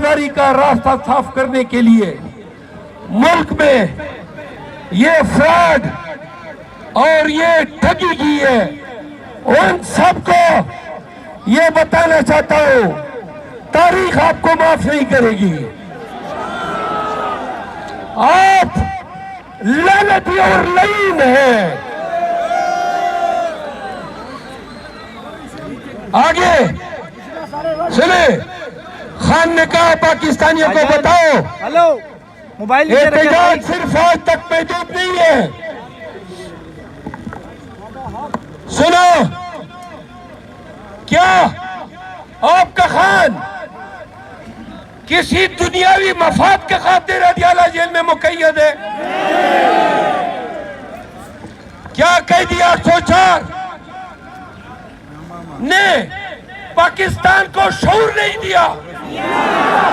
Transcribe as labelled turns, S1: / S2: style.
S1: बेरोजगारी का रास्ता साफ करने के लिए मुल्क में ये फ्रॉड और ये ठगी की है, उन सबको ये बताना चाहता हूं, तारीख आपको माफ नहीं करेगी। आप लानती और लईन हैं। आगे सुने, खान ने कहा पाकिस्तानियों को बताओ,
S2: हेलो मोबाइल
S1: एहतजाज सिर्फ आज तक महदूद नहीं है। सुनो, क्या आपका खान किसी दुनियावी मफाद के खातिर अदियाला जेल में मुकैयद है? क्या कैदी 804 ने पाकिस्तान को शऊर नहीं दिया?